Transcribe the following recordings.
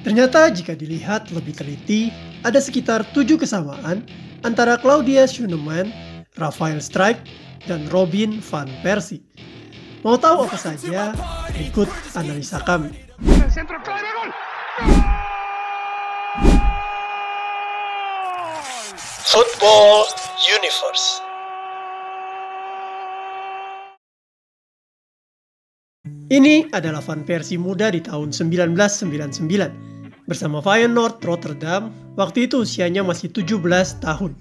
Ternyata jika dilihat lebih teliti, ada sekitar 7 kesamaan antara Claudia Schoenemann, Rafael Struijk, dan Robin van Persie. Mau tahu apa saja? Ikut analisa kami. Football Universe. Ini adalah Van Persie muda di tahun 1999 bersama Feyenoord Rotterdam. Waktu itu usianya masih 17 tahun.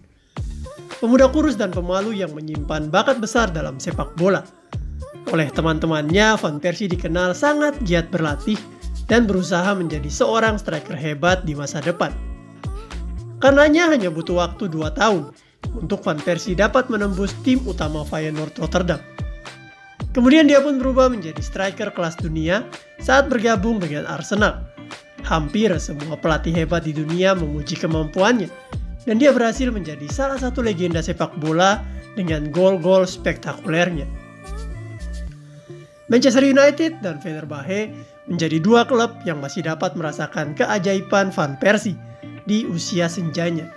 Pemuda kurus dan pemalu yang menyimpan bakat besar dalam sepak bola. Oleh teman-temannya, Van Persie dikenal sangat giat berlatih dan berusaha menjadi seorang striker hebat di masa depan. Karenanya hanya butuh waktu 2 tahun untuk Van Persie dapat menembus tim utama Feyenoord Rotterdam. Kemudian dia pun berubah menjadi striker kelas dunia saat bergabung dengan Arsenal. Hampir semua pelatih hebat di dunia memuji kemampuannya, dan dia berhasil menjadi salah satu legenda sepak bola dengan gol-gol spektakulernya. Manchester United dan Fenerbahce menjadi dua klub yang masih dapat merasakan keajaiban Van Persie di usia senjanya,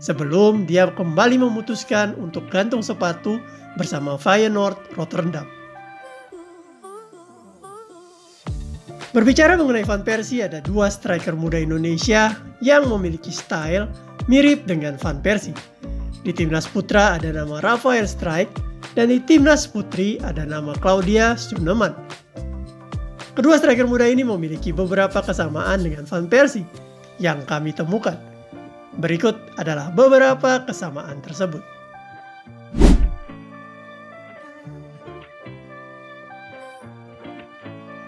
sebelum dia kembali memutuskan untuk gantung sepatu bersama Feyenoord Rotterdam. Berbicara mengenai Van Persie, ada dua striker muda Indonesia yang memiliki style mirip dengan Van Persie. Di timnas putra ada nama Rafael Struijk, dan di timnas putri ada nama Claudia Schoenemann. Kedua striker muda ini memiliki beberapa kesamaan dengan Van Persie yang kami temukan. Berikut adalah beberapa kesamaan tersebut.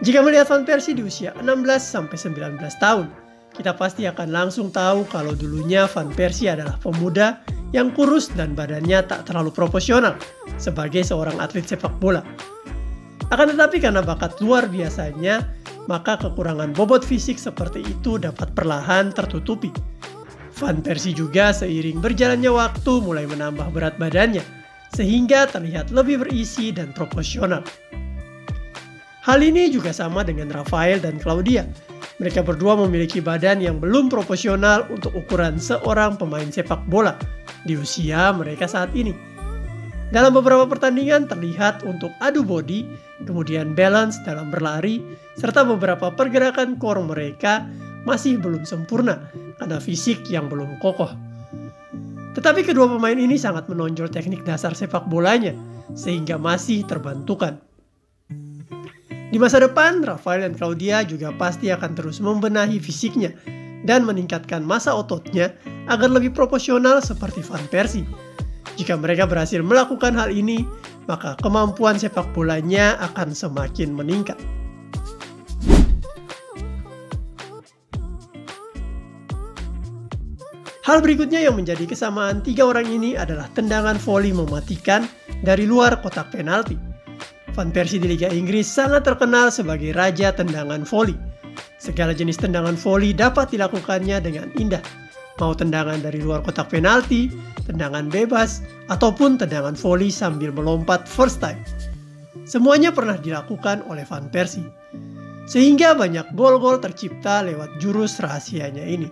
Jika melihat Van Persie di usia 16-19 tahun, kita pasti akan langsung tahu kalau dulunya Van Persie adalah pemuda yang kurus dan badannya tak terlalu proporsional sebagai seorang atlet sepak bola. Akan tetapi karena bakat luar biasanya, maka kekurangan bobot fisik seperti itu dapat perlahan tertutupi. Van Persie juga seiring berjalannya waktu mulai menambah berat badannya, sehingga terlihat lebih berisi dan proporsional. Hal ini juga sama dengan Rafael dan Claudia. Mereka berdua memiliki badan yang belum proporsional untuk ukuran seorang pemain sepak bola di usia mereka saat ini. Dalam beberapa pertandingan terlihat untuk adu body, kemudian balance dalam berlari, serta beberapa pergerakan core mereka masih belum sempurna karena fisik yang belum kokoh. Tetapi kedua pemain ini sangat menonjol teknik dasar sepak bolanya, sehingga masih terbantukan. Di masa depan, Rafael dan Claudia juga pasti akan terus membenahi fisiknya dan meningkatkan massa ototnya agar lebih proporsional seperti Van Persie. Jika mereka berhasil melakukan hal ini, maka kemampuan sepak bolanya akan semakin meningkat. Hal berikutnya yang menjadi kesamaan tiga orang ini adalah tendangan voli mematikan dari luar kotak penalti. Van Persie di Liga Inggris sangat terkenal sebagai raja tendangan voli. Segala jenis tendangan voli dapat dilakukannya dengan indah. Mau tendangan dari luar kotak penalti, tendangan bebas, ataupun tendangan voli sambil melompat first time. Semuanya pernah dilakukan oleh Van Persie. Sehingga banyak gol-gol tercipta lewat jurus rahasianya ini.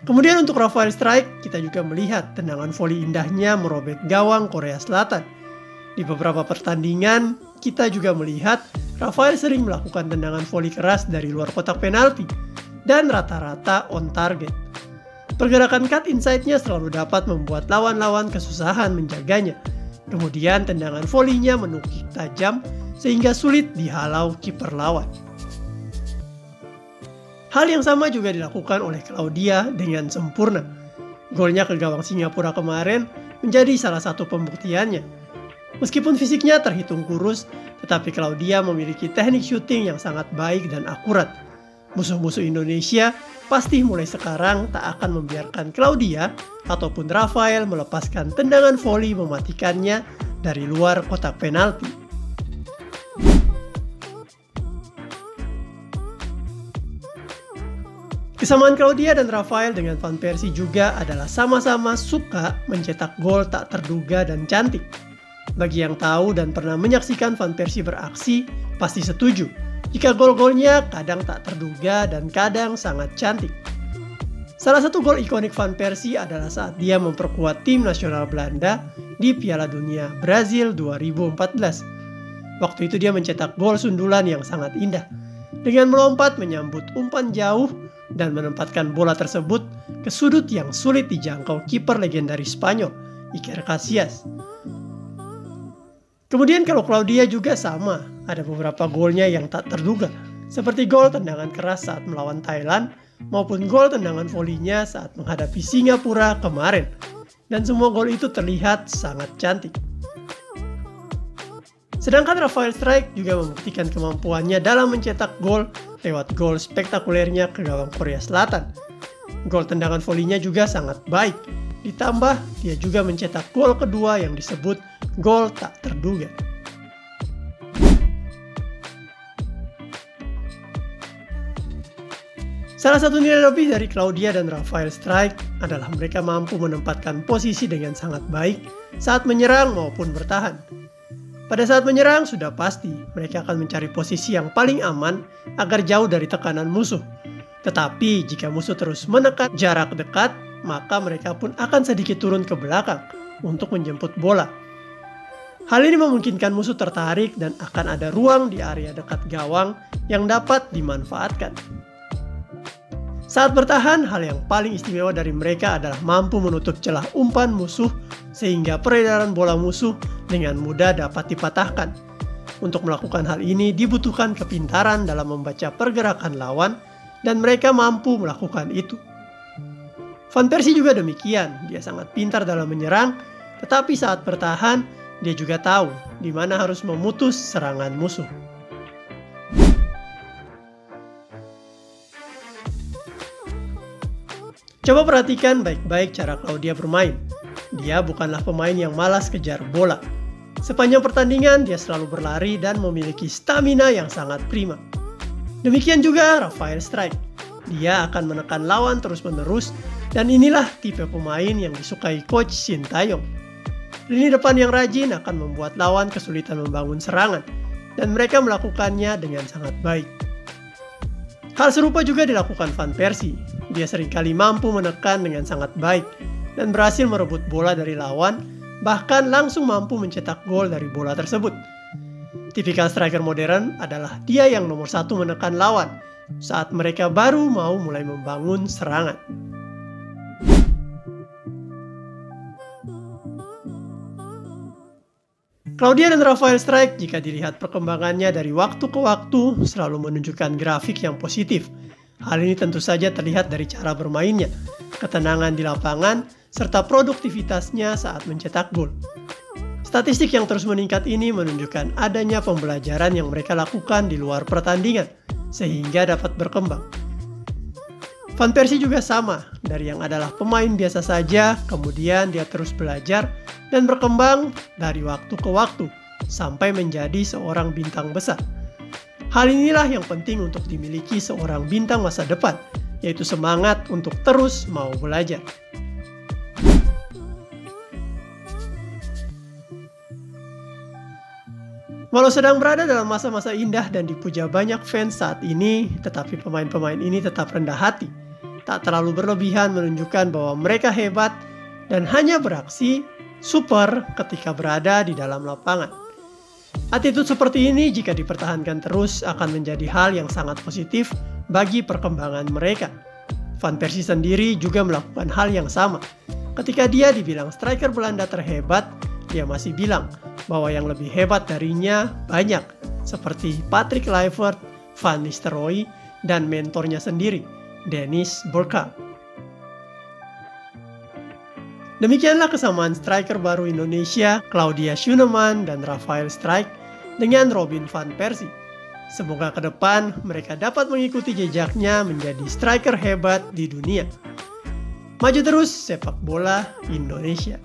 Kemudian untuk Rafael Struijk, kita juga melihat tendangan voli indahnya merobek gawang Korea Selatan. Di beberapa pertandingan, kita juga melihat Rafael sering melakukan tendangan voli keras dari luar kotak penalti dan rata-rata on target. Pergerakan cut inside-nya selalu dapat membuat lawan-lawan kesusahan menjaganya. Kemudian tendangan volinya menukik tajam sehingga sulit dihalau kiper lawan. Hal yang sama juga dilakukan oleh Claudia dengan sempurna. Golnya ke gawang Singapura kemarin menjadi salah satu pembuktiannya. Meskipun fisiknya terhitung kurus, tetapi Claudia memiliki teknik syuting yang sangat baik dan akurat. Musuh-musuh Indonesia pasti mulai sekarang tak akan membiarkan Claudia ataupun Rafael melepaskan tendangan voli mematikannya dari luar kotak penalti. Kesamaan Claudia dan Rafael dengan Van Persie juga adalah sama-sama suka mencetak gol tak terduga dan cantik. Bagi yang tahu dan pernah menyaksikan Van Persie beraksi, pasti setuju jika gol-golnya kadang tak terduga dan kadang sangat cantik. Salah satu gol ikonik Van Persie adalah saat dia memperkuat tim nasional Belanda di Piala Dunia Brazil 2014. Waktu itu dia mencetak gol sundulan yang sangat indah, dengan melompat menyambut umpan jauh dan menempatkan bola tersebut ke sudut yang sulit dijangkau kiper legendaris Spanyol, Iker Casillas. Kemudian kalau Claudia juga sama, ada beberapa golnya yang tak terduga, seperti gol tendangan keras saat melawan Thailand, maupun gol tendangan volinya saat menghadapi Singapura kemarin. Dan semua gol itu terlihat sangat cantik. Sedangkan Rafael Strijk juga membuktikan kemampuannya dalam mencetak gol lewat gol spektakulernya ke gawang Korea Selatan. Gol tendangan volinya juga sangat baik. Ditambah, dia juga mencetak gol kedua yang disebut gol tak terduga. Salah satu nilai lebih dari Claudia dan Rafael Strijk adalah mereka mampu menempatkan posisi dengan sangat baik saat menyerang maupun bertahan. Pada saat menyerang sudah pasti mereka akan mencari posisi yang paling aman agar jauh dari tekanan musuh. Tetapi jika musuh terus menekan jarak dekat, maka mereka pun akan sedikit turun ke belakang untuk menjemput bola. Hal ini memungkinkan musuh tertarik dan akan ada ruang di area dekat gawang yang dapat dimanfaatkan. Saat bertahan, hal yang paling istimewa dari mereka adalah mampu menutup celah umpan musuh sehingga peredaran bola musuh dengan mudah dapat dipatahkan. Untuk melakukan hal ini dibutuhkan kepintaran dalam membaca pergerakan lawan dan mereka mampu melakukan itu. Van Persie juga demikian, dia sangat pintar dalam menyerang, tetapi saat bertahan, dia juga tahu di mana harus memutus serangan musuh. Coba perhatikan baik-baik cara Claudia bermain. Dia bukanlah pemain yang malas kejar bola. Sepanjang pertandingan, dia selalu berlari dan memiliki stamina yang sangat prima. Demikian juga Rafael Strijk. Dia akan menekan lawan terus-menerus, dan inilah tipe pemain yang disukai coach Shin Tae-yong. Lini depan yang rajin akan membuat lawan kesulitan membangun serangan, dan mereka melakukannya dengan sangat baik. Hal serupa juga dilakukan Van Persie. Dia seringkali mampu menekan dengan sangat baik, dan berhasil merebut bola dari lawan, bahkan langsung mampu mencetak gol dari bola tersebut. Tipikal striker modern adalah dia yang nomor satu menekan lawan, saat mereka baru mau mulai membangun serangan. Claudia dan Rafael Strijk, jika dilihat perkembangannya dari waktu ke waktu, selalu menunjukkan grafik yang positif. Hal ini tentu saja terlihat dari cara bermainnya, ketenangan di lapangan, serta produktivitasnya saat mencetak gol. Statistik yang terus meningkat ini menunjukkan adanya pembelajaran yang mereka lakukan di luar pertandingan, sehingga dapat berkembang. Van Persie juga sama, dari yang adalah pemain biasa saja, kemudian dia terus belajar dan berkembang dari waktu ke waktu, sampai menjadi seorang bintang besar. Hal inilah yang penting untuk dimiliki seorang bintang masa depan, yaitu semangat untuk terus mau belajar. Walau sedang berada dalam masa-masa indah dan dipuja banyak fans saat ini, tetapi pemain-pemain ini tetap rendah hati. Tak terlalu berlebihan menunjukkan bahwa mereka hebat dan hanya beraksi super ketika berada di dalam lapangan. Attitude seperti ini jika dipertahankan terus akan menjadi hal yang sangat positif bagi perkembangan mereka. Van Persie sendiri juga melakukan hal yang sama. Ketika dia dibilang striker Belanda terhebat, dia masih bilang bahwa yang lebih hebat darinya banyak, seperti Patrick Kluivert, Van Nistelrooy, dan mentornya sendiri, Dennis Bergkamp. Demikianlah kesamaan striker baru Indonesia, Claudia Schoenemann dan Rafael Strijk dengan Robin van Persie. Semoga ke depan mereka dapat mengikuti jejaknya menjadi striker hebat di dunia. Maju terus sepak bola Indonesia.